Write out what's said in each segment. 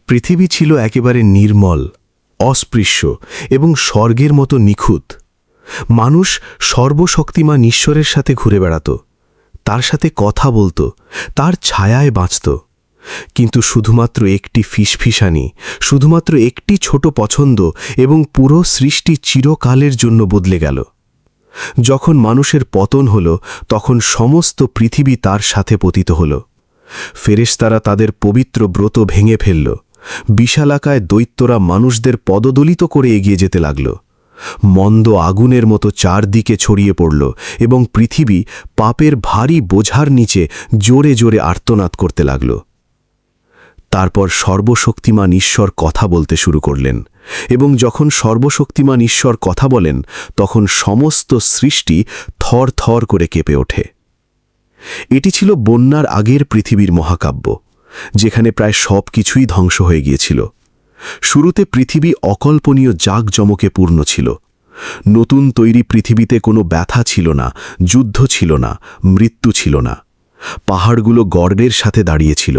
পৃথিবী ছিল একেবারে নির্মল, অস্পৃশ্য এবং স্বর্গের মতো নিখুঁত। মানুষ সর্বশক্তিমান ঈশ্বরের সাথে ঘুরে বেড়াত, তার সাথে কথা বলত, তার ছায়ায় বাঁচত। কিন্তু শুধুমাত্র একটি ফিসফিসানি, শুধুমাত্র একটি ছোট পছন্দ এবং পুরো সৃষ্টি চিরকালের জন্য বদলে গেল। যখন মানুষের পতন হল, তখন সমস্ত পৃথিবী তার সাথে পতিত হল। ফেরেশতারা তাদের পবিত্র ব্রত ভেঙে ফেলল। বিশালাকায় দৈত্যরা মানুষদের পদদলিত করে এগিয়ে যেতে লাগল। মন্দ আগুনের মতো চারদিকে ছড়িয়ে পড়ল এবং পৃথিবী পাপের ভারী বোঝার নিচে জোরে জোরে আর্তনাদ করতে লাগল। তারপর সর্বশক্তিমান ঈশ্বর কথা বলতে শুরু করলেন, এবং যখন সর্বশক্তিমান ঈশ্বর কথা বলেন, তখন সমস্ত সৃষ্টি থর থর করে কেঁপে ওঠে। এটি ছিল বন্যার আগের পৃথিবীর মহাকাব্য, যেখানে প্রায় সব কিছুই ধ্বংস হয়ে গিয়েছিল। শুরুতে পৃথিবী অকল্পনীয় জাঁকজমকে পূর্ণ ছিল। নতুন তৈরি পৃথিবীতে কোনো ব্যথা ছিল না, যুদ্ধ ছিল না, মৃত্যু ছিল না। পাহাড়গুলো গর্বের সাথে দাঁড়িয়েছিল,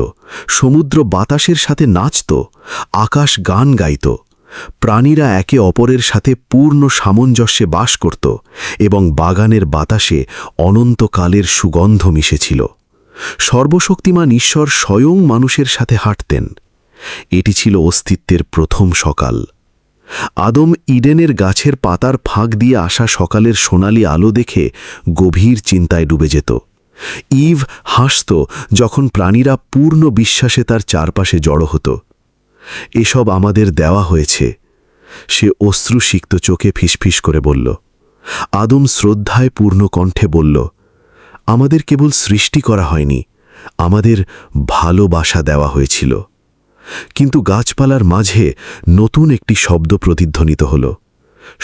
সমুদ্র বাতাসের সাথে নাচত, আকাশ গান গাইত, প্রাণীরা একে অপরের সাথে পূর্ণ সামঞ্জস্যে বাস করত, এবং বাগানের বাতাসে অনন্তকালের সুগন্ধ মিশেছিল। সর্বশক্তিমান ঈশ্বর স্বয়ং মানুষের সাথে হাঁটতেন। এটি ছিল অস্তিত্বের প্রথম সকাল। আদম ইডেনের গাছের পাতার ফাঁক দিয়ে আসা সকালের সোনালি আলো দেখে গভীর চিন্তায় ডুবে যেত। ইভ হাসত যখন প্রাণীরা পূর্ণ বিশ্বাসে তার চারপাশে জড়ো হতো। এসব আমাদের দেওয়া হয়েছে, সে অশ্রুসিক্ত চোখে ফিসফিস করে বলল। আদম শ্রদ্ধায় পূর্ণ কণ্ঠে বলল, আমাদের কেবল সৃষ্টি করা হয়নি, আমাদের ভালোবাসা দেওয়া হয়েছিল। কিন্তু গাছপালার মাঝে নতুন একটি শব্দ প্রতিধ্বনিত হল,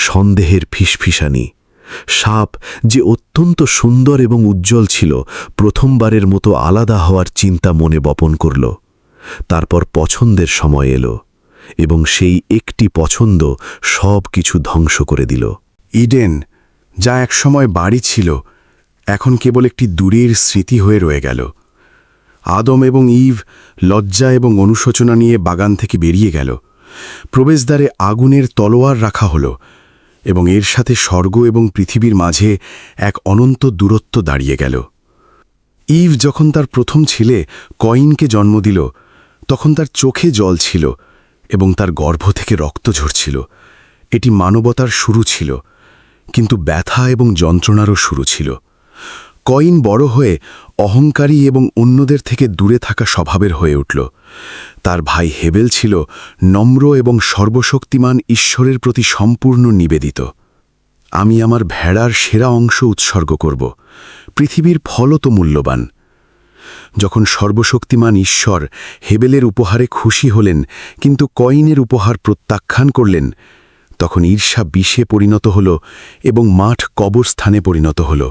সন্দেহের ফিসফিসানি। সাপ, যে অত্যন্ত সুন্দর এবং উজ্জ্বল ছিল, প্রথমবারের মতো আলাদা হওয়ার চিন্তা মনে বপন করল। তারপর পছন্দের সময় এলো, এবং সেই একটি পছন্দ সব কিছু ধ্বংস করে দিল। ইডেন, যা একসময় বাড়ি ছিল, এখন কেবল একটি দূরের স্মৃতি হয়ে রয়ে গেল। আদম এবং ইভ লজ্জা এবং অনুশোচনা নিয়ে বাগান থেকে বেরিয়ে গেল। প্রবেশদ্বারে আগুনের তলোয়ার রাখা হলো, এবং এর সাথে স্বর্গ এবং পৃথিবীর মাঝে এক অনন্ত দূরত্ব দাঁড়িয়ে গেল। ইভ যখন তার প্রথম ছেলে কয়িনকে জন্ম দিল, তখন তার চোখে জল ছিল এবং তার গর্ভ থেকে রক্ত ঝরছিল। এটি মানবতার শুরু ছিল, কিন্তু ব্যথা এবং যন্ত্রণারও শুরু ছিল। কয়িন বড় হয়ে অহংকারী এবং অন্যদের থেকে দূরে থাকা স্বভাবের হয়ে উঠল। তার ভাই হেবেল ছিল নম্র এবং সর্বশক্তিমান ঈশ্বরের প্রতি সম্পূর্ণ নিবেদিত। আমি আমার ভেড়ার সেরা অংশ উৎসর্গ করব, পৃথিবীর ফলও তো মূল্যবান। যখন সর্বশক্তিমান ঈশ্বর হেবেলের উপহারে খুশি হলেন, কিন্তু কয়িনের উপহার প্রত্যাখ্যান করলেন, তখন ঈর্ষা বিষে পরিণত হল এবং মাঠ কবরস্থানে পরিণত হল।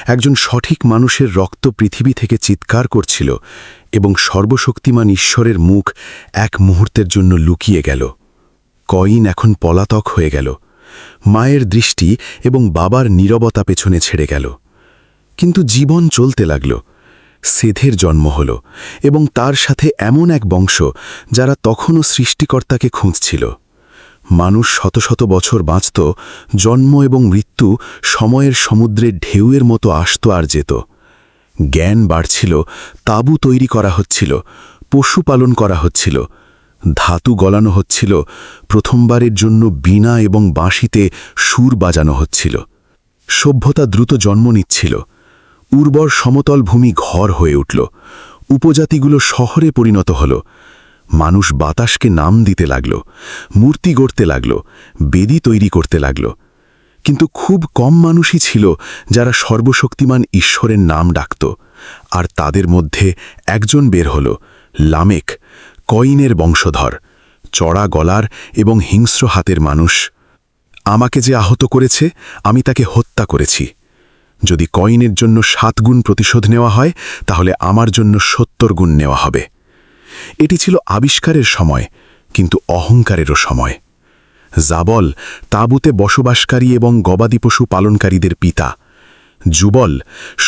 একজন সঠিক মানুষের রক্ত পৃথিবী থেকে চিৎকার করছিল, এবং সর্বশক্তিমান ঈশ্বরের মুখ এক মুহূর্তের জন্য লুকিয়ে গেল। কয়িন এখন পলাতক হয়ে গেল। মায়ের দৃষ্টি এবং বাবার নীরবতা পেছনে ছেড়ে গেল। কিন্তু জীবন চলতে লাগল। সেথের জন্ম হল, এবং তার সাথে এমন এক বংশ যারা তখনও সৃষ্টিকর্তাকে খুঁজছিল। মানুষ শত শত বছর বাঁচত, জন্ম এবং মৃত্যু সময়ের সমুদ্রের ঢেউয়ের মতো আসত আর যেত। জ্ঞান বাড়ছিল, তাঁবু তৈরি করা হচ্ছিল, পশুপালন করা হচ্ছিল, ধাতু গলানো হচ্ছিল, প্রথমবারের জন্য বীণা এবং বাঁশিতে সুর বাজানো হচ্ছিল। সভ্যতা দ্রুত জন্ম নিচ্ছিল। উর্বর সমতল ভূমি ঘর হয়ে উঠল। উপজাতিগুলো শহরে পরিণত হল। মানুষ বাতাসকে নাম দিতে লাগল, মূর্তি গড়তে লাগল, বেদি তৈরি করতে লাগল। কিন্তু খুব কম মানুষই ছিল যারা সর্বশক্তিমান ঈশ্বরের নাম ডাকত। আর তাদের মধ্যে একজন বের হল, লামেক, কয়িনের বংশধর, চড়া গলার এবং হিংস্র হাতের মানুষ। আমাকে যে আহত করেছে, আমি তাকে হত্যা করেছি। যদি কয়িনের জন্য 7 গুণ প্রতিশোধ নেওয়া হয়, তাহলে আমার জন্য 70 গুণ নেওয়া হবে। এটি ছিল আবিষ্কারের সময়, কিন্তু অহংকারেরও সময়। জাবল তাঁবুতে বসবাসকারী এবং গবাদি পশু পালনকারীদের পিতা। যুবল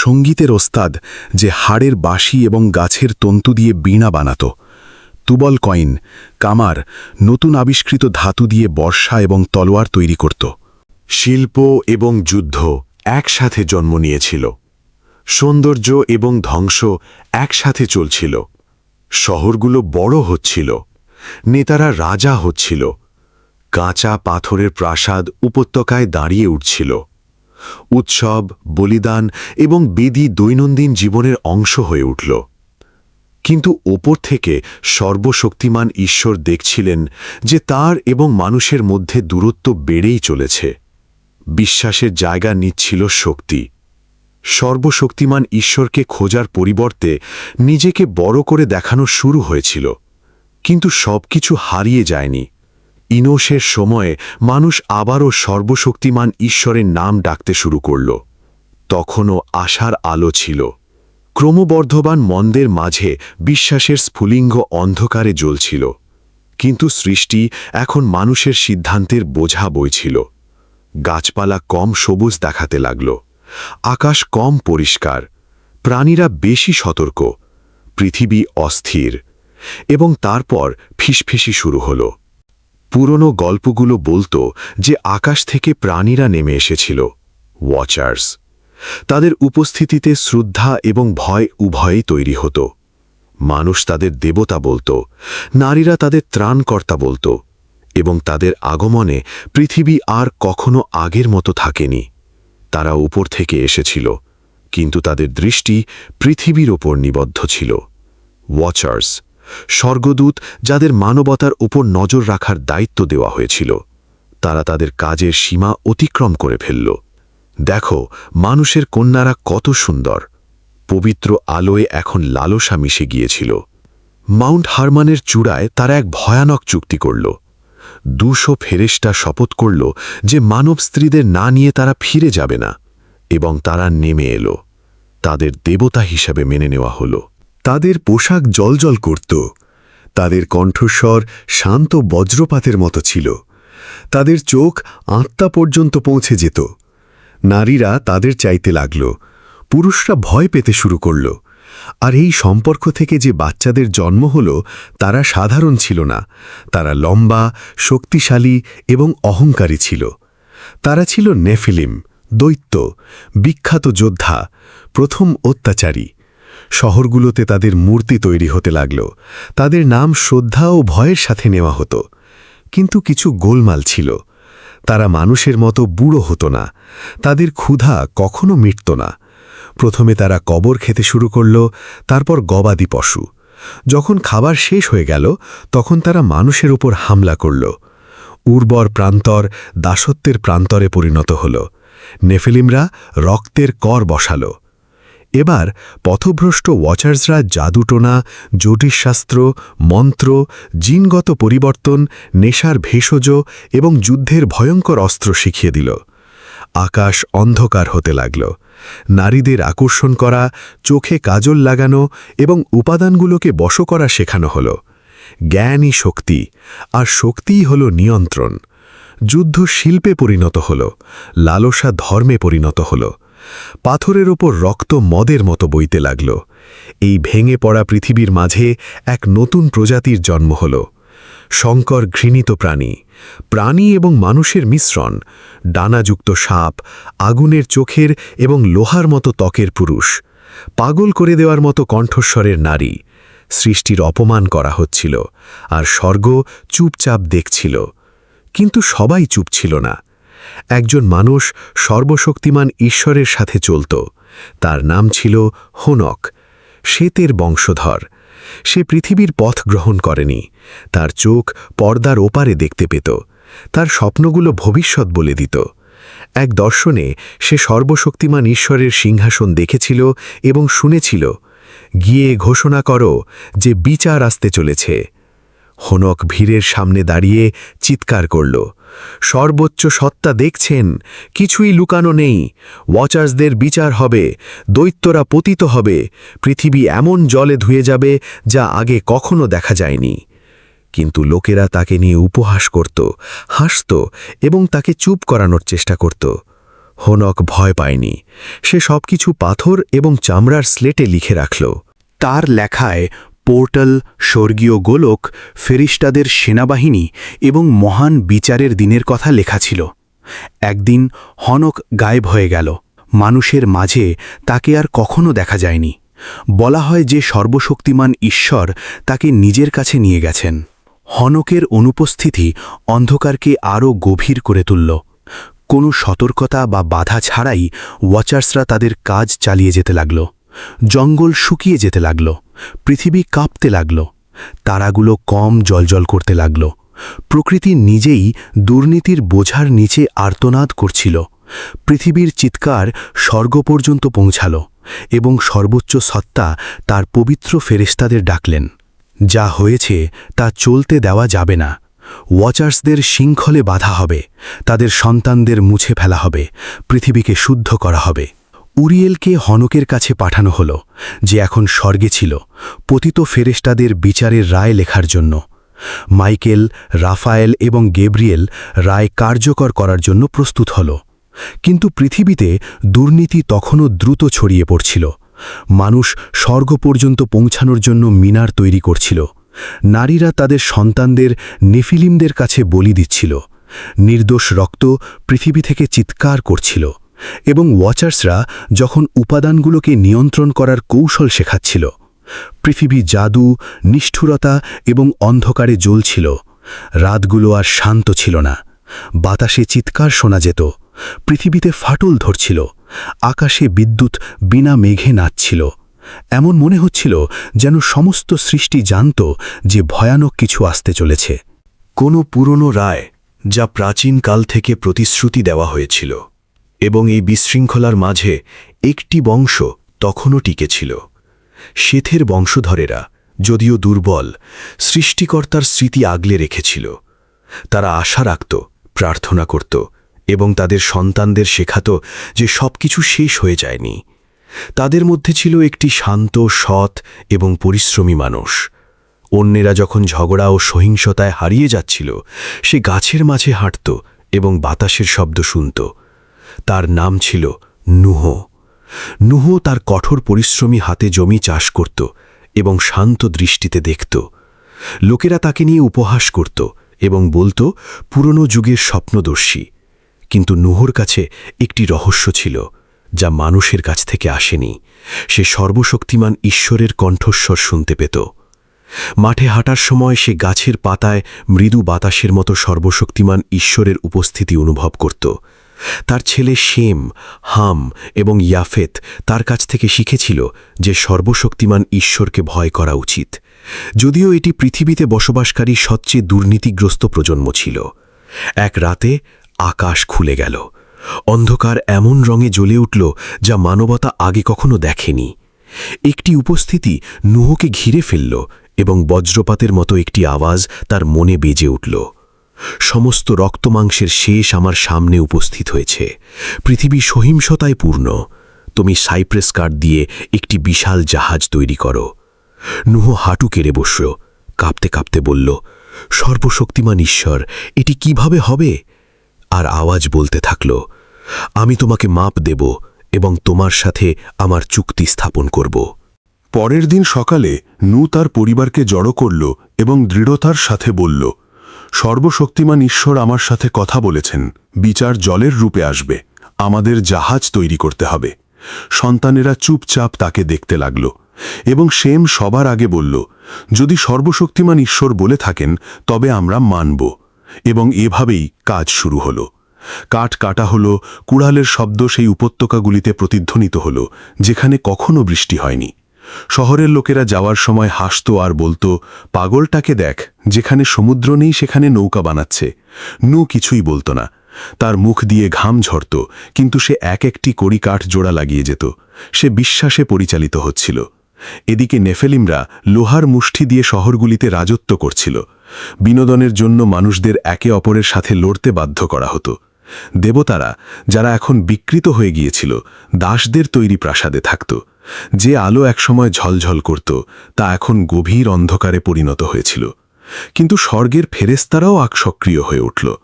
সঙ্গীতের ওস্তাদ, যে হাড়ের বাঁশি এবং গাছের তন্তু দিয়ে বীণা বানাত। তুবল কয়েন, কামার, নতুন আবিষ্কৃত ধাতু দিয়ে বর্ষা এবং তলোয়ার তৈরি করত। শিল্প এবং যুদ্ধ একসাথে জন্ম নিয়েছিল। সৌন্দর্য এবং ধ্বংস একসাথে চলছিল। শহরগুলো বড় হচ্ছিল, নেতারা রাজা হচ্ছিল, কাঁচা পাথরের প্রাসাদ উপত্যকায় দাঁড়িয়ে উঠছিল। উৎসব, বলিদান এবং বেদি দৈনন্দিন জীবনের অংশ হয়ে উঠল। কিন্তু ওপর থেকে সর্বশক্তিমান ঈশ্বর দেখছিলেন যে তার এবং মানুষের মধ্যে দূরত্ব বেড়েই চলেছে। বিশ্বাসের জায়গা নিচ্ছিল শক্তি। সর্বশক্তিমান ঈশ্বরকে খোঁজার পরিবর্তে নিজেকে বড় করে দেখানো শুরু হয়েছিল। কিন্তু সবকিছু হারিয়ে যায়নি। ইনোশের সময়ে মানুষ আবারও সর্বশক্তিমান ঈশ্বরের নাম ডাকতে শুরু করল। তখনও আশার আলো ছিল। ক্রমবর্ধমান মন্দের মাঝে বিশ্বাসের স্ফুলিঙ্গ অন্ধকারে জ্বলছিল। কিন্তু সৃষ্টি এখন মানুষের সিদ্ধান্তের বোঝা বইছিল। গাছপালা কম সবুজ দেখাতে লাগল, আকাশ কম পরিষ্কার, প্রাণীরা বেশি সতর্ক, পৃথিবী অস্থির। এবং তারপর ফিসফিসি শুরু হল। পুরনো গল্পগুলো বলতো যে আকাশ থেকে প্রাণীরা নেমে এসেছিল, ওয়াচার্স। তাদের উপস্থিতিতে শ্রদ্ধা এবং ভয় উভয়ই তৈরি হতো। মানুষ তাদের দেবতা বলতো, নারীরা তাদের ত্রাণকর্তা বলতো, এবং তাদের আগমনে পৃথিবী আর কখনো আগের মতো থাকেনি। তারা উপর থেকে এসেছিল, কিন্তু তাদের দৃষ্টি পৃথিবীর ওপর নিবদ্ধ ছিল। ওয়াচার্স, স্বর্গদূত যাদের মানবতার উপর নজর রাখার দায়িত্ব দেওয়া হয়েছিল। তারা তাদের কাজের সীমা অতিক্রম করে ফেলল। দেখো, মানুষের কন্যারা কত সুন্দর। পবিত্র আলোয় এখন লালসা মিশে গিয়েছিল। মাউন্ট হারমানের চূড়ায় তারা এক ভয়ানক চুক্তি করল। 200 ফেরেশতা শপথ করল যে মানব স্ত্রীদের না নিয়ে তারা ফিরে যাবে না, এবং তারা নেমে এলো। তাদের দেবতা হিসাবে মেনে নেওয়া হলো। তাদের পোশাক জ্বলজ্বল করত, তাদের কণ্ঠস্বর শান্ত বজ্রপাতের মতো ছিল, তাদের চোখ আত্মা পর্যন্ত পৌঁছে যেত। নারীরা তাদের চাইতে লাগল, পুরুষরা ভয় পেতে শুরু করল। আর এই সম্পর্ক থেকে যে বাচ্চাদের জন্ম হল তারা সাধারণ ছিল না, তারা লম্বা, শক্তিশালী এবং অহংকারী ছিল। তারা ছিল নেফিলিম, দৈত্য, বিখ্যাত যোদ্ধা, প্রথম অত্যাচারী। শহরগুলোতে তাদের মূর্তি তৈরি হতে লাগল, তাদের নাম শ্রদ্ধা ও ভয়ের সাথে নেওয়া হতো। কিন্তু কিছু গোলমাল ছিল। তারা মানুষের মতো বুড়ো হতো না, তাদের ক্ষুধা কখনো মিটত না। প্রথমে তারা কবর খেতে শুরু করল, তারপর গবাদি পশু। যখন খাবার শেষ হয়ে গেল তখন তারা মানুষের উপর হামলা করল। উর্বর প্রান্তর দাসত্বের প্রান্তরে পরিণত হল। নেফিলিমরা রক্তের কর বসাল। এবার পথভ্রষ্ট ওয়াচার্সরা জাদুটোনা, জ্যোতিষশাস্ত্র, মন্ত্র, জিনগত পরিবর্তন, নেশার ভেষজ এবং যুদ্ধের ভয়ঙ্কর অস্ত্র শিখিয়ে দিল। আকাশ অন্ধকার হতে লাগল। নারীদের আকর্ষণ করা, চোখে কাজল লাগানো এবং উপাদানগুলোকে বশ করা শেখানো হল। জ্ঞানই শক্তি, আর শক্তিই হল নিয়ন্ত্রণ। যুদ্ধ শিল্পে পরিণত হল, লালসা ধর্মে পরিণত হল। পাথরের ওপর রক্ত মদের মতো বইতে লাগল। এই ভেঙে পড়া পৃথিবীর মাঝে এক নতুন প্রজাতির জন্ম হল। শঙ্কর ঘৃণিত প্রাণী, প্রাণী এবং মানুষের মিশ্রণ, ডানাযুক্ত সাপ, আগুনের চোখের এবং লোহার মতো ত্বকের পুরুষ, পাগল করে দেওয়ার মতো কণ্ঠস্বরের নারী। সৃষ্টির অপমান করা হচ্ছিল, আর স্বর্গ চুপচাপ দেখছিল। কিন্তু সবাই চুপ ছিল না। একজন মানুষ সর্বশক্তিমান ঈশ্বরের সাথে চলত। তার নাম ছিল হোনক, শ্বেতের বংশধর। সে পৃথিবীর পথ গ্রহণ করেনি। তার চোখ পর্দার ওপারে দেখতে পেত। তার স্বপ্নগুলো ভবিষ্যৎ বলে দিত। এক দর্শনে সে সর্বশক্তিমান ঈশ্বরের সিংহাসন দেখেছিল এবং শুনেছিল, গিয়ে ঘোষণা করো যে বিচার আসতে চলেছে। হোনক ভিড়ের সামনে দাঁড়িয়ে চিৎকার করল, সর্বোচ্চ সত্তা দেখছেন, কিছুই লুকানো নেই। ওয়াচার্সদের বিচার হবে, দৈত্যরা পতিত হবে, পৃথিবী এমন জলে ধুয়ে যাবে যা আগে কখনো দেখা যায়নি। কিন্তু লোকেরা তাকে নিয়ে উপহাস করত, হাসত এবং তাকে চুপ করানোর চেষ্টা করত। হোনক ভয় পায়নি। সে সবকিছু পাথর এবং চামড়ার স্লেটে লিখে রাখল। তার লেখায় পোর্টাল, স্বর্গীয় গোলক, ফেরিস্তাদের সেনাবাহিনী এবং মহান বিচারের দিনের কথা লেখা ছিল। একদিন হনক গায়েব হয়ে গেল। মানুষের মাঝে তাকে আর কখনো দেখা যায়নি। বলা হয় যে সর্বশক্তিমান ঈশ্বর তাকে নিজের কাছে নিয়ে গেছেন। হনকের অনুপস্থিতি অন্ধকারকে আরও গভীর করে তুলল। কোনো সতর্কতা বা বাধা ছাড়াই ওয়াচার্সরা তাদের কাজ চালিয়ে যেতে লাগল। জঙ্গল শুকিয়ে যেতে লাগল, পৃথিবী কাঁপতে লাগল, তারাগুলো কম জ্বলজ্বল করতে লাগল। প্রকৃতি নিজেই দুর্নীতির বোঝার নিচে আর্তনাদ করছিল। পৃথিবীর চিৎকার স্বর্গ পর্যন্ত পৌঁছাল এবং সর্বোচ্চ সত্তা তার পবিত্র ফেরেশতাদের ডাকলেন। যা হয়েছে তা চলতে দেওয়া যাবে না। ওয়াচার্সদের শৃঙ্খলে বাধা হবে, তাদের সন্তানদের মুছে ফেলা হবে, পৃথিবীকে শুদ্ধ করা হবে। উরিয়েলকে হনকের কাছে পাঠানো হল, যে এখন স্বর্গে ছিল, পতিত ফেরেশতাদের বিচারের রায় লেখার জন্য। মাইকেল, রাফায়েল এবং গেব্রিয়েল রায় কার্যকর করার জন্য প্রস্তুত হল। কিন্তু পৃথিবীতে দুর্নীতি তখনও দ্রুত ছড়িয়ে পড়ছিল। মানুষ স্বর্গ পর্যন্ত পৌঁছানোর জন্য মিনার তৈরি করছিল। নারীরা তাদের সন্তানদের নেফিলিমদের কাছে বলি দিচ্ছিল। নির্দোষ রক্ত পৃথিবী থেকে চিৎকার করছিল। এবং ওয়াচার্সরা যখন উপাদানগুলোকে নিয়ন্ত্রণ করার কৌশল শেখাচ্ছিল, পৃথিবী জাদু, নিষ্ঠুরতা এবং অন্ধকারে জ্বলছিল। রাতগুলো আর শান্ত ছিল না। বাতাসে চিৎকার শোনা যেত, পৃথিবীতে ফাটল ধরছিল, আকাশে বিদ্যুৎ বিনা মেঘে নাচছিল। এমন মনে হচ্ছিল যেন সমস্ত সৃষ্টি জানত যে ভয়ানক কিছু আসতে চলেছে। কোনো পুরনো রায় যা প্রাচীনকাল থেকে প্রতিশ্রুতি দেওয়া হয়েছিল, এবং এই বিশৃঙ্খলার মাঝে একটি বংশ তখনও টিকেছিল। শেথের বংশধরেরা, যদিও দুর্বল, সৃষ্টিকর্তার স্মৃতি আগলে রেখেছিল। তারা আশা রাখত, প্রার্থনা করত এবং তাদের সন্তানদের শেখাত যে সবকিছু শেষ হয়ে যায়নি। তাদের মধ্যে ছিল একটি শান্ত, সৎ এবং পরিশ্রমী মানুষ। অন্যেরা যখন ঝগড়া ও সহিংসতায় হারিয়ে যাচ্ছিল, সে গাছের মাঝে হাঁটত এবং বাতাসের শব্দ শুনত। তার নাম ছিল নুহ। নুহ তার কঠোর পরিশ্রমী হাতে জমি চাষ করত এবং শান্ত দৃষ্টিতে দেখত। লোকেরা তাকে নিয়ে উপহাস করত এবং বলত পুরনো যুগের স্বপ্নদর্শী। কিন্তু নুহর কাছে একটি রহস্য ছিল, যা মানুষের কাছ থেকে আসেনি। সে সর্বশক্তিমান ঈশ্বরের কণ্ঠস্বর শুনতে পেত। মাঠে হাঁটার সময় সে গাছের পাতায় মৃদু বাতাসের মতো সর্বশক্তিমান ঈশ্বরের উপস্থিতি অনুভব করত। তার ছেলে শেম, হাম এবং ইয়াফেত তার কাছ থেকে শিখেছিল যে সর্বশক্তিমান ঈশ্বরকে ভয় করা উচিত, যদিও এটি পৃথিবীতে বসবাসকারী সবচেয়ে দুর্নীতিগ্রস্ত প্রজন্ম ছিল। এক রাতে আকাশ খুলে গেল। অন্ধকার এমন রঙে জ্বলে উঠল যা মানবতা আগে কখনো দেখেনি। একটি উপস্থিতি নুহকে ঘিরে ফেলল এবং বজ্রপাতের মতো একটি আওয়াজ তার মনে বেজে উঠল। সমস্ত রক্তমাংসের শেষ আমার সামনে উপস্থিত হয়েছে। পৃথিবী সহিংসতায় পূর্ণ। তুমি সাইপ্রেস কাঠ দিয়ে একটি বিশাল জাহাজ তৈরি করো। নুহ হাঁটু কেড়ে বসল, কাঁপতে কাঁপতে বলল, সর্বশক্তিমান ঈশ্বর, এটি কিভাবে হবে? আর আওয়াজ বলতে থাকল, আমি তোমাকে মাপ দেব এবং তোমার সাথে আমার চুক্তি স্থাপন করব। পরের দিন সকালে নূ তার পরিবারকে জড়ো করল এবং দৃঢ়তার সাথে বলল, সর্বশক্তিমান ঈশ্বর আমার সাথে কথা বলেছেন, বিচার জলের রূপে আসবে, আমাদের জাহাজ তৈরি করতে হবে। সন্তানেরা চুপচাপ তাকে দেখতে লাগল এবং শেম সবার আগে বলল, যদি সর্বশক্তিমান ঈশ্বর বলে থাকেন তবে আমরা মানব। এবং এভাবেই কাজ শুরু হলো। কাঠ কাটা হলো, কুড়ালের শব্দ সেই উপত্যকাগুলিতে প্রতিধ্বনিত হল যেখানে কখনো বৃষ্টি হয়নি। শহরের লোকেরা যাওয়ার সময় হাসত আর বলতো, পাগলটাকে দেখ, যেখানে সমুদ্র নেই সেখানে নৌকা বানাচ্ছে। নূ কিছুই বলতো না। তার মুখ দিয়ে ঘাম ঝরত, কিন্তু সে এক একটি কড়ি কাঠ জোড়া লাগিয়ে যেত। সে বিশ্বাসে পরিচালিত হচ্ছিল। এদিকে নেফেলিমরা লোহার মুষ্টি দিয়ে শহরগুলিতে রাজত্ব করছিল। বিনোদনের জন্য মানুষদের একে অপরের সাথে লড়তে বাধ্য করা হতো। দেবতারা, যারা এখন বিকৃত হয়ে গিয়েছিল, দাসদের তৈরি প্রাসাদে থাকত। যে আলো একসময় ঝলঝল করত, তা এখন গভীর অন্ধকারে পরিণত হয়েছিল। কিন্তু স্বর্গের ফেরেশতারাও সক্রিয় হয়ে উঠল।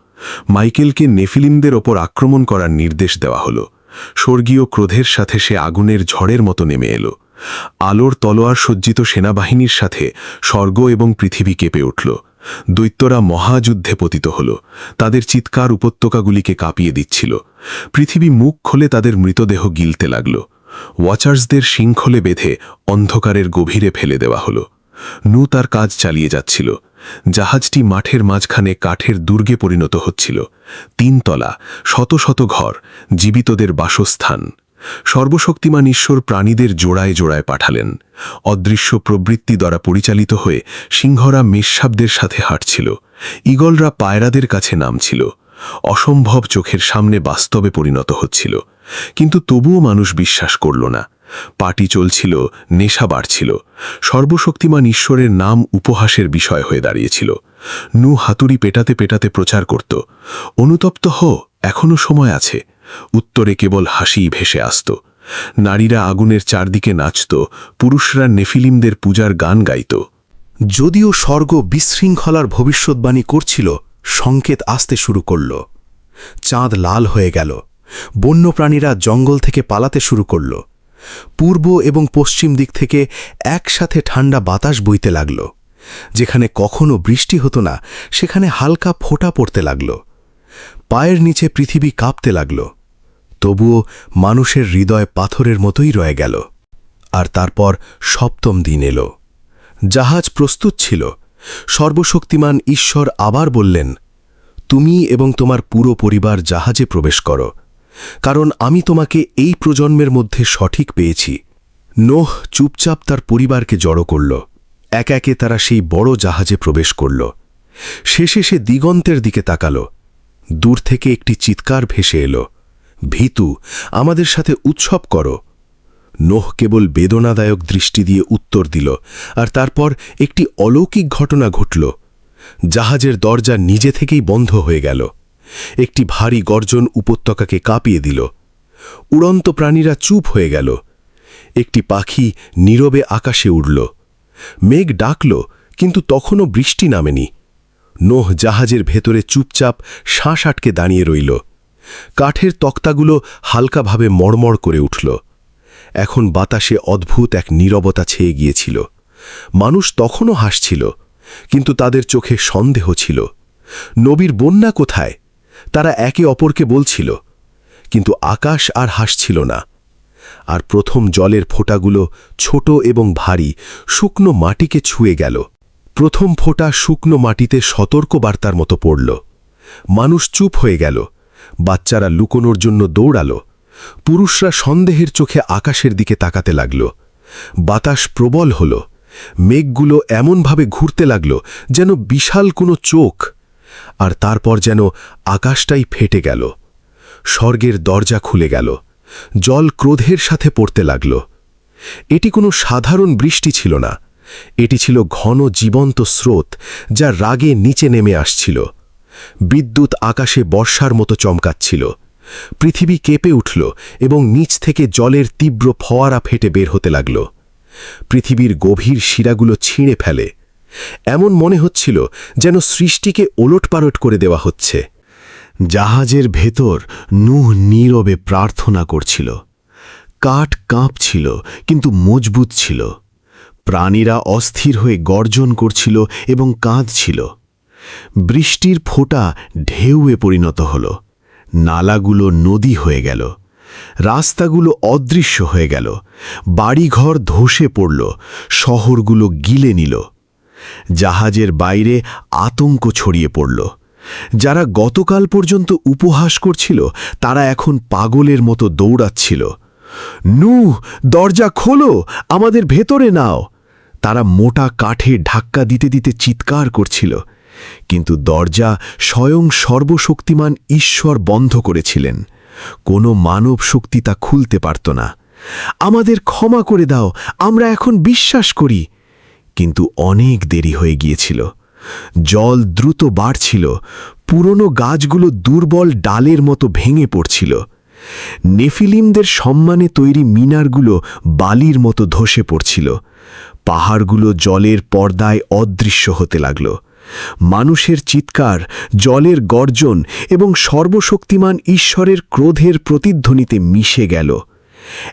মাইকেলকে নেফিলিমদের ওপর আক্রমণ করার নির্দেশ দেওয়া হলো। স্বর্গীয় ক্রোধের সাথে সে আগুনের ঝড়ের মতো নেমে এলো। আলোর তলোয়ার সজ্জিত সেনাবাহিনীর সাথে স্বর্গ এবং পৃথিবী কেঁপে উঠল। দৈত্যরা মহাযুদ্ধে পতিত হল। তাদের চিৎকার উপত্যকাগুলিকে কাঁপিয়ে দিচ্ছিল। পৃথিবী মুখ খুলে তাদের মৃতদেহ গিলতে লাগল। ওয়াচার্সদের শৃঙ্খলে বেঁধে অন্ধকারের গভীরে ফেলে দেওয়া হল। নূ তার কাজ চালিয়ে যাচ্ছিল। জাহাজটি মাঠের মাঝখানে কাঠের দুর্গে পরিণত হচ্ছিল। 3 তলা, শত শত ঘর, জীবিতদের বাসস্থান। সর্বশক্তিমান ঈশ্বর প্রাণীদের জোড়ায় জোড়ায় পাঠালেন। অদৃশ্য প্রবৃত্তি দ্বারা পরিচালিত হয়ে সিংহরা মেষশাবদের সাথে হাঁটছিল। ঈগলরা পায়রাদের কাছে নামছিল। অসম্ভব চোখের সামনে বাস্তবে পরিণত হচ্ছিল। কিন্তু তবুও মানুষ বিশ্বাস করল না। পার্টি চলছিল, নেশা বাড়ছিল। সর্বশক্তিমান ঈশ্বরের নাম উপহাসের বিষয় হয়ে দাঁড়িয়েছিল। নূ হাতুড়ি পেটাতে পেটাতে প্রচার করত, অনুতপ্ত হো, এখনো সময় আছে। উত্তরে কেবল হাসিই ভেসে আসত। নারীরা আগুনের চারদিকে নাচত, পুরুষরা নেফিলিমদের পূজার গান গাইত। যদিও স্বর্গ বিশৃঙ্খলার ভবিষ্যৎবাণী করছিল, সংকেত আসতে শুরু করল। চাঁদ লাল হয়ে গেল। বন্যপ্রাণীরা জঙ্গল থেকে পালাতে শুরু করল। পূর্ব এবং পশ্চিম দিক থেকে একসাথে ঠান্ডা বাতাস বইতে লাগল। যেখানে কখনো বৃষ্টি হতো না, সেখানে হালকা ফোঁটা পড়তে লাগল। পায়ের নিচে পৃথিবী কাঁপতে লাগল। তবুও মানুষের হৃদয় পাথরের মতোই রয়ে গেল। আর তারপর 7ম দিন এলো। জাহাজ প্রস্তুত ছিল। সর্বশক্তিমান ঈশ্বর আবার বললেন, তুমি এবং তোমার পুরো পরিবার জাহাজে প্রবেশ করো, কারণ আমি তোমাকে এই প্রজন্মের মধ্যে সঠিক পেয়েছি। নোহ চুপচাপ তার পরিবারকে জড়ো করল। একে একে তারা সেই বড় জাহাজে প্রবেশ করল। শেষে সে দিগন্তের দিকে তাকাল। দূর থেকে একটি চিৎকার ভেসে এলো, ভীতু, আমাদের সাথে উৎসব করো। নোহ কেবল বেদনাদায়ক দৃষ্টি দিয়ে উত্তর দিল। আর তারপর একটি অলৌকিক ঘটনা ঘটল। জাহাজের দরজা নিজে থেকেই বন্ধ হয়ে গেল। একটি ভারী গর্জন উপত্যকাকে কাঁপিয়ে দিল। উড়ন্ত প্রাণীরা চুপ হয়ে গেল। একটি পাখি নীরবে আকাশে উড়ল। মেঘ ডাকল, কিন্তু তখনও বৃষ্টি নামেনি। নোহ জাহাজের ভেতরে চুপচাপ শ্বাস আটকে দাঁড়িয়ে রইল। কাঠের তক্তাগুলো হালকাভাবে মড়মড় করে উঠল। এখন বাতাসে অদ্ভুত এক নীরবতা ছেয়ে গিয়েছিল। মানুষ তখনও হাসছিল, কিন্তু তাদের চোখে সন্দেহ ছিল। নবীর বন্যা কোথায়? তারা একে অপরকে বলছিল, কিন্তু আকাশ আর হাসছিল না। আর প্রথম জলের ফোঁটাগুলো ছোট এবং ভারী, শুকনো মাটিকে ছুঁয়ে গেল। প্রথম ফোঁটা শুকনো মাটিতে সতর্ক বার্তার মতো পড়ল। মানুষ চুপ হয়ে গেল। বাচ্চারা লুকোনোর জন্য দৌড়াল। পুরুষরা সন্দেহের চোখে আকাশের দিকে তাকাতে লাগল। বাতাস প্রবল হল। মেঘগুলো এমনভাবে ঘুরতে লাগল যেন বিশাল কোনো চোখ। আর তারপর যেন আকাশটাই ফেটে গেল। স্বর্গের দরজা খুলে গেল। জল ক্রোধের সাথে পড়তে লাগল। এটি কোনো সাধারণ বৃষ্টি ছিল না। এটি ছিল ঘন জীবন্ত স্রোত, যা রাগে নিচে নেমে আসছিল। বিদ্যুৎ আকাশে বর্ষার মতো চমকাচ্ছিল। পৃথিবী কেঁপে উঠল এবং নিচ থেকে জলের তীব্র ফোয়ারা ফেটে বের হতে লাগল। পৃথিবীর গভীর শিরাগুলো ছিঁড়ে ফেলে। এমন মনে হচ্ছিল যেন সৃষ্টিকে ওলটপালট করে দেওয়া হচ্ছে। জাহাজের ভেতর নূহ নীরবে প্রার্থনা করছিল। কাঠ কাঁপছিল, কিন্তু মজবুত ছিল। প্রাণীরা অস্থির হয়ে গর্জন করছিল এবং কাঁদছিল। বৃষ্টির ফোঁটা ঢেউয়ে পরিণত হল। নালাগুলো নদী হয়ে গেল। রাস্তাগুলো অদৃশ্য হয়ে গেল। বাড়িঘর ধসে পড়ল। শহরগুলো গিলে নিল। জাহাজের বাইরে আতঙ্ক ছড়িয়ে পড়ল। যারা গতকাল পর্যন্ত উপহাস করছিল, তারা এখন পাগলের মতো দৌড়াচ্ছিল। নূহ, দরজা খোলো, আমাদের ভেতরে নাও। তারা মোটা কাঠে ধাক্কা দিতে দিতে চিৎকার করছিল, কিন্তু দরজা স্বয়ং সর্বশক্তিমান ঈশ্বর বন্ধ করেছিলেন। কোনো মানব শক্তি তা খুলতে পারত না। আমাদের ক্ষমা করে দাও, আমরা এখন বিশ্বাস করি। কিন্তু অনেক দেরি হয়ে গিয়েছিল। জল দ্রুত বাড়ছিল। পুরনো গাছগুলো দুর্বল ডালের মতো ভেঙে পড়ছিল। নেফিলিমদের সম্মানে তৈরি মিনারগুলো বালির মতো ধসে পড়ছিল। পাহাড়গুলো জলের পর্দায় অদৃশ্য হতে লাগল। মানুষের চিৎকার, জলের গর্জন এবং সর্বশক্তিমান ঈশ্বরের ক্রোধের প্রতিধ্বনিতে মিশে গেল।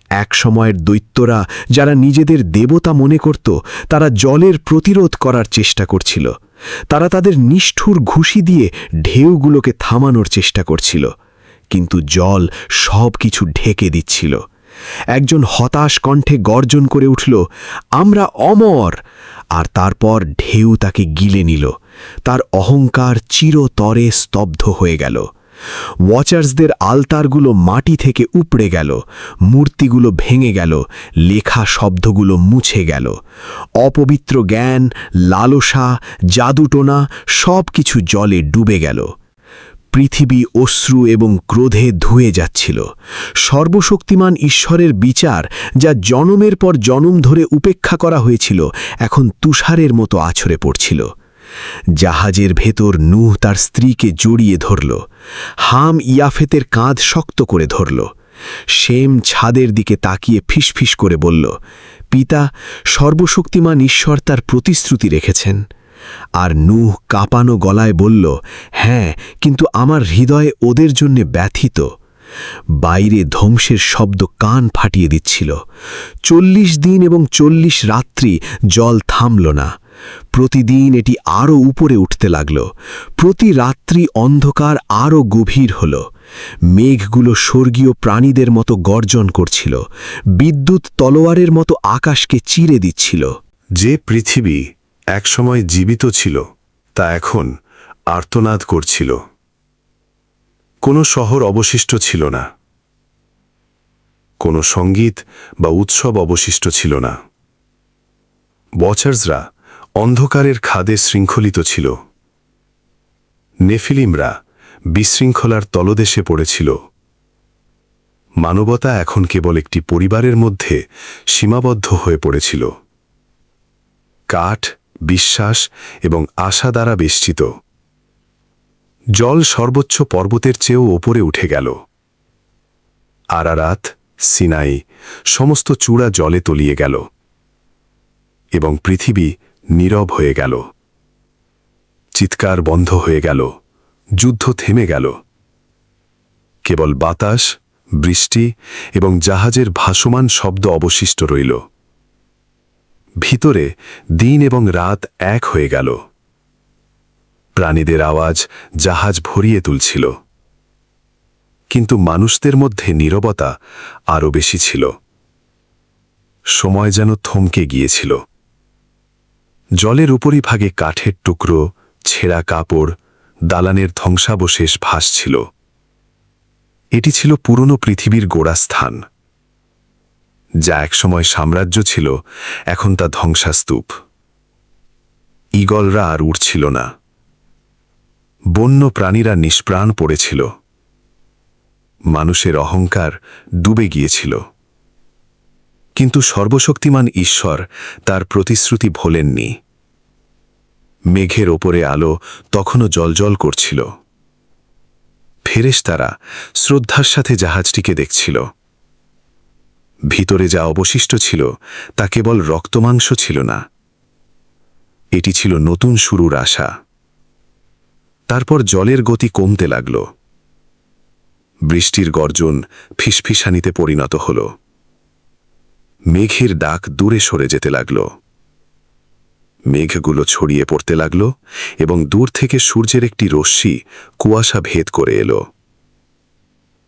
এক সময়ের দৈত্যরা যারা নিজেদের দেবতা মনে করত, তারা জলের প্রতিরোধ করার চেষ্টা করছিল। তারা তাদের নিষ্ঠুর ঘুষি দিয়ে ঢেউগুলোকে থামানোর চেষ্টা করছিল, কিন্তু জল সব কিছু ঢেকে দিচ্ছিল। একজন হতাশ কণ্ঠে গর্জন করে উঠল, আমরা অমর! আর তারপর ঢেউ তাকে গিলে নিল। তার অহংকার চিরতরে স্তব্ধ হয়ে গেল। ওয়াচার্সদের আলতারগুলো মাটি থেকে উপড়ে গেল, মূর্তিগুলো ভেঙে গেল, লেখা শব্দগুলো মুছে গেল। অপবিত্র জ্ঞান, লালসা, জাদুটোনা সব কিছু জলে ডুবে গেল। পৃথিবী অশ্রু এবং ক্রোধে ধুয়ে যাচ্ছিল। সর্বশক্তিমান ঈশ্বরের বিচার, যা জনমের পর জনম ধরে উপেক্ষা করা হয়েছিল, এখন তুষারের মতো আছড়ে পড়ছিল। জাহাজের ভেতর নূহ তার স্ত্রীকে জড়িয়ে ধরল। হাম ইয়াফেতের কাঁধ শক্ত করে ধরল। শেম ছাদের দিকে তাকিয়ে ফিসফিস করে বলল, পিতা, সর্বশক্তিমান ঈশ্বর তার প্রতিশ্রুতি রেখেছেন। আর নূহ কাঁপানো গলায় বলল, হ্যাঁ, কিন্তু আমার হৃদয়ে ওদের জন্য ব্যথিত। বাইরে ধ্বংসের শব্দ কান ফাটিয়ে দিচ্ছিল। 40 দিন এবং 40 রাত্রি জল থামল না। প্রতিদিন এটি আরও উপরে উঠতে লাগল। প্রতি রাত্রি অন্ধকার আরও গভীর হল। মেঘগুলো স্বর্গীয় প্রাণীদের মতো গর্জন করছিল। বিদ্যুৎ তলোয়ারের মতো আকাশকে চিরে দিচ্ছিল। যে পৃথিবী একসময় জীবিত ছিল, তা এখন আর্তনাদ করছিল। কোনো শহর অবশিষ্ট ছিল না, কোনো সঙ্গীত বা উৎসব অবশিষ্ট ছিল না। ওয়াচার্সরা অন্ধকারের খাদে শৃঙ্খলিত ছিল। নেফিলিমরা বিশৃঙ্খলার তলদেশে পড়েছিল। মানবতা এখন কেবল একটি পরিবারের মধ্যে সীমাবদ্ধ হয়ে পড়েছিল, কাঠ, বিশ্বাস এবং আশা দ্বারা বেষ্টিত। জল সর্বোচ্চ পর্বতের চেয়েও ওপরে উঠে গেল। আরারাত, সিনাই সমস্ত চূড়া জলে তলিয়ে গেল এবং পৃথিবী নীরব হয়ে গেল। চিৎকার বন্ধ হয়ে গেল, যুদ্ধ থেমে গেল। কেবল বাতাস, বৃষ্টি এবং জাহাজের ভাসমান শব্দ অবশিষ্ট রইল। ভিতরে দিন এবং রাত এক হয়ে গেল। প্রাণীদের আওয়াজ জাহাজ ভরিয়ে তুলছিল, কিন্তু মানুষদের মধ্যে নীরবতা আরও বেশি ছিল। সময় যেন থমকে গিয়েছিল। জলের উপরিভাগে কাঠের টুকরো, ছেঁড়া কাপড়, দালানের ধ্বংসাবশেষ ভাসছিল। এটি ছিল পুরনো পৃথিবীর গোড়াস্থান। যা একসময় সাম্রাজ্য ছিল, এখন তা ধ্বংসাস্তূপ। ঈগলরা আর উড়ছিল না। বন্য প্রাণীরা নিষ্প্রাণ পড়েছিল। মানুষের অহংকার ডুবে গিয়েছিল। কিন্তু সর্বশক্তিমান ঈশ্বর তার প্রতিশ্রুতি ভোলেননি। মেঘের ওপরে আলো তখনও জ্বলজ্বল করছিল। ফেরেশতারা শ্রদ্ধার সাথে জাহাজটিকে দেখছিল। ভিতরে যা অবশিষ্ট ছিল তা কেবল রক্তমাংস ছিল না, এটি ছিল নতুন শুরুর আশা। তারপর জলের গতি কমতে লাগল। বৃষ্টির গর্জন ফিসফিসানিতে পরিণত হল। মেঘের ডাক দূরে সরে যেতে লাগল। মেঘগুলো ছড়িয়ে পড়তে লাগল এবং দূর থেকে সূর্যের একটি রশ্মি কুয়াশা ভেদ করে এলো।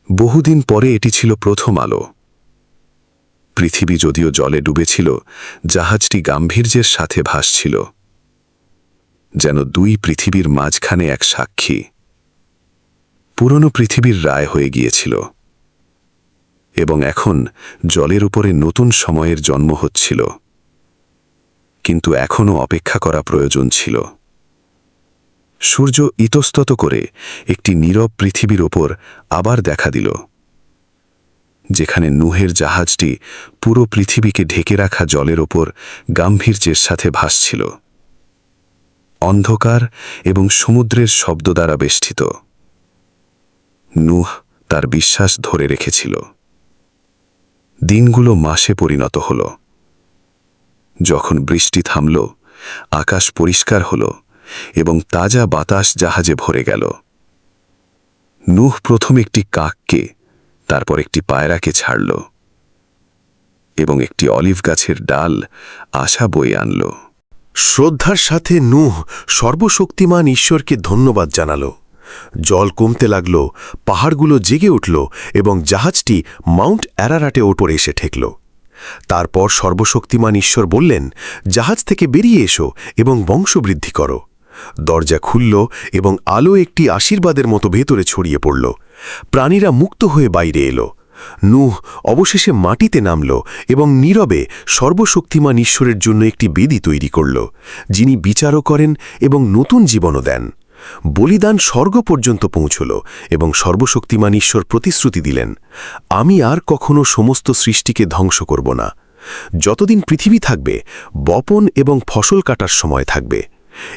বহুদিন পরে এটি ছিল প্রথম আলো। পৃথিবী যদিও জলে ডুবেছিল, জাহাজটি গাম্ভীর্যের সাথে ভাসছিল, যেন দুই পৃথিবীর মাঝখানে এক সাক্ষী। পুরনো পৃথিবীর রায় হয়ে গিয়েছিল এবং এখন জলের উপরে নতুন সময়ের জন্ম হচ্ছিল। কিন্তু এখনও অপেক্ষা করা প্রয়োজন ছিল। সূর্য ইতস্তত করে একটি নীরব পৃথিবীর ওপর আবার দেখা দিল, যেখানে নূহের জাহাজটি পুরো পৃথিবীকে ঢেকে রাখা জলের ওপর গাম্ভীর্যের সাথে ভাসছিল, অন্ধকার এবং সমুদ্রের শব্দ দ্বারা বেষ্টিত। নূহ তার বিশ্বাস ধরে রেখেছিল। দিনগুলো মাসে পরিণত হল। যখন বৃষ্টি থামল, আকাশ পরিষ্কার হল এবং তাজা বাতাস জাহাজে ভরে গেল। নূহ প্রথম একটি কাককে, তারপর একটি পায়রাকে ছাড়ল। এবং একটি অলিভ গাছের ডাল আশা বয়ে আনল। শ্রদ্ধার সাথে নূহ সর্বশক্তিমান ঈশ্বরকে ধন্যবাদ জানাল। জল কমতে লাগল, পাহাড়গুলো জেগে উঠল এবং জাহাজটি মাউন্ট অ্যারারাটে ওপরে এসে ঠেকল। তারপর সর্বশক্তিমান ঈশ্বর বললেন, জাহাজ থেকে বেরিয়ে এসো এবং বংশবৃদ্ধি করো। দরজা খুলল এবং আলো একটি আশীর্বাদের মতো ভেতরে ছড়িয়ে পড়ল। প্রাণীরা মুক্ত হয়ে বাইরে এলো। নূহ অবশেষে মাটিতে নামল এবং নীরবে সর্বশক্তিমান ঈশ্বরের জন্য একটি বেদি তৈরি করল, যিনি বিচারও করেন এবং নতুন জীবনও দেন। বলিদান স্বর্গ পর্যন্ত পৌঁছল এবং সর্বশক্তিমান ঈশ্বর প্রতিশ্রুতি দিলেন, আমি আর কখনো সমস্ত সৃষ্টিকে ধ্বংস করব না। যতদিন পৃথিবী থাকবে, বপন এবং ফসল কাটার সময় থাকবে।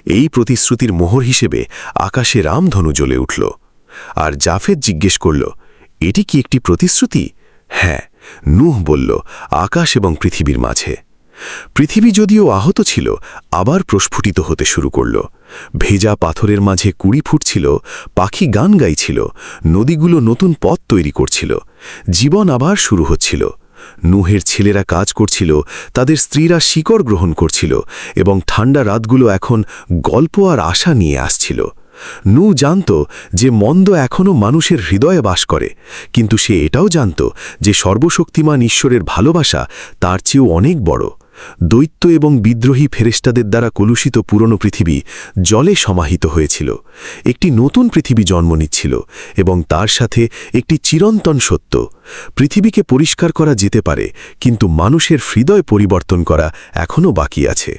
এই প্রতিশ্রুতির মোহর হিসেবে আকাশে রামধনু জ্বলে উঠল। আর জাফেদ জিজ্ঞেস করল, এটি কি একটি প্রতিশ্রুতি? হ্যাঁ, নূহ বলল, আকাশ এবং পৃথিবীর মাঝে। পৃথিবী যদিও আহত ছিল, আবার প্রস্ফুটিত হতে শুরু করল। ভেজা পাথরের মাঝে কুড়ি ফুটছিল, পাখি গান গাইছিল, নদীগুলো নতুন পথ তৈরি করছিল, জীবন আবার শুরু হচ্ছিল। নূহের ছেলেরা কাজ করছিল, তাদের স্ত্রীরা শিকড় গ্রহণ করছিল এবং ঠান্ডা রাতগুলো এখন গল্প আর আশা নিয়ে আসছিল। নূহ জানত যে মন্দ এখনও মানুষের হৃদয়ে বাস করে, কিন্তু সে এটাও জানত যে সর্বশক্তিমান ঈশ্বরের ভালোবাসা তার চেয়েও অনেক বড়। দৈত্য এবং বিদ্রোহী ফেরেশতাদের দ্বারা কলুষিত পুরনো পৃথিবী জলে সমাহিত হয়েছিল। একটি নতুন পৃথিবী জন্ম নিচ্ছিল এবং তার সাথে একটি চিরন্তন সত্য। পৃথিবীকে পরিষ্কার করা যেতে পারে, কিন্তু মানুষের হৃদয় পরিবর্তন করা এখনও বাকি আছে।